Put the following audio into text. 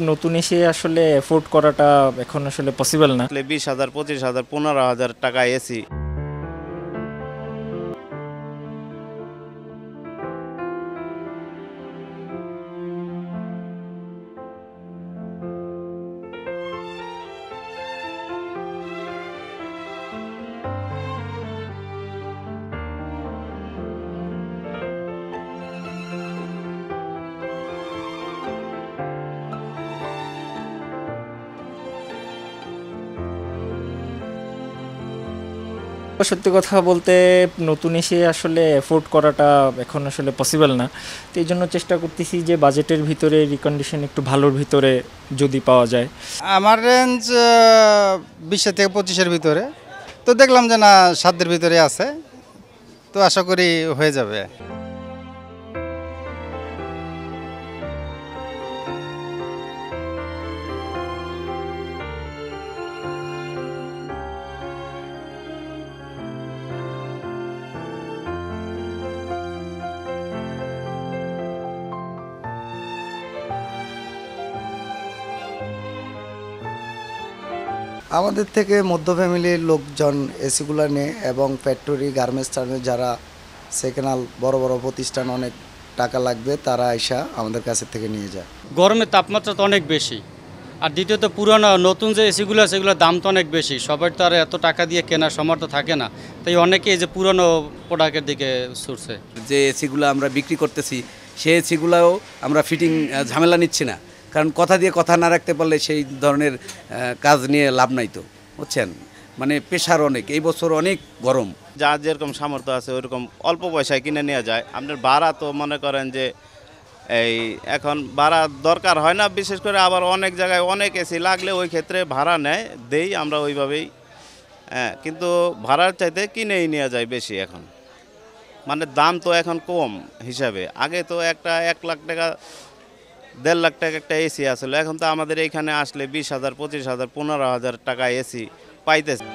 নতুন এসে আসলে এফোর্ড করাটা এখন আসলে পসিবল না। 20,000, 25,000, 15,000 টাকা এসি। সত্যি কথা বলতে নতুন এসে আসলে এফোর্ড করাটা এখন আসলে পসিবল না। তো এই জন্য চেষ্টা করতেছি যে বাজেটের ভিতরে রিকন্ডিশন একটু ভালোর ভিতরে যদি পাওয়া যায়। আমার রেঞ্জ 20 থেকে 25-এর ভিতরে। তো দেখলাম যে না, সাধ্যের ভিতরে আছে, তো আশা করি হয়ে যাবে। আমাদের থেকে মধ্য ফ্যামিলির লোকজন এসিগুলো নেয় এবং ফ্যাক্টরি গার্মেন্টস টার্মেন্টস যারা সেকেন্ড হ্যান্ড বড় বড় প্রতিষ্ঠান অনেক টাকা লাগবে তারা আইসা আমাদের কাছে থেকে নিয়ে যায়। গরমের তাপমাত্রা তো অনেক বেশি, আর দ্বিতীয়ত পুরনো নতুন যে এসিগুলো আছে সেগুলোর দাম তো অনেক বেশি, সবার তো আর এত টাকা দিয়ে কেনার সামর্থ্য থাকে না। তাই অনেকেই যে পুরনো প্রোডাক্টের দিকে ছুটছে। যে এসিগুলো আমরা বিক্রি করতেছি সেই এসিগুলোও আমরা ফিটিং ঝামেলা নিচ্ছি না, কারণ কথা দিয়ে কথা না রাখতে পারলে সেই ধরনের কাজ নিয়ে লাভ নাই তো, বুঝছেন। মানে প্রেশার অনেক, এই বছর অনেক গরম। যার যেরকম সামর্থ্য আছে ওইরকম অল্প পয়সায় কিনে নেওয়া যায়। আপনার ভাড়া তো মনে করেন যে এই এখন ভাড়া দরকার হয় না, বিশেষ করে আবার অনেক জায়গায় অনেক এসি লাগলে ওই ক্ষেত্রে ভাড়া নেয়, দেই আমরা ওইভাবেই। হ্যাঁ, কিন্তু ভাড়ার চাইতে কিনেই নেওয়া যায় বেশি এখন। মানে দাম তো এখন কম হিসাবে, আগে তো একটা 1 লাখ টাকা 1.5 লাখ টাকা একটা এসি আসলে, এখন তো আমাদের এইখানে আসলে 20,000, 25,000, 15,000 টাকা এসি পাইতেছে।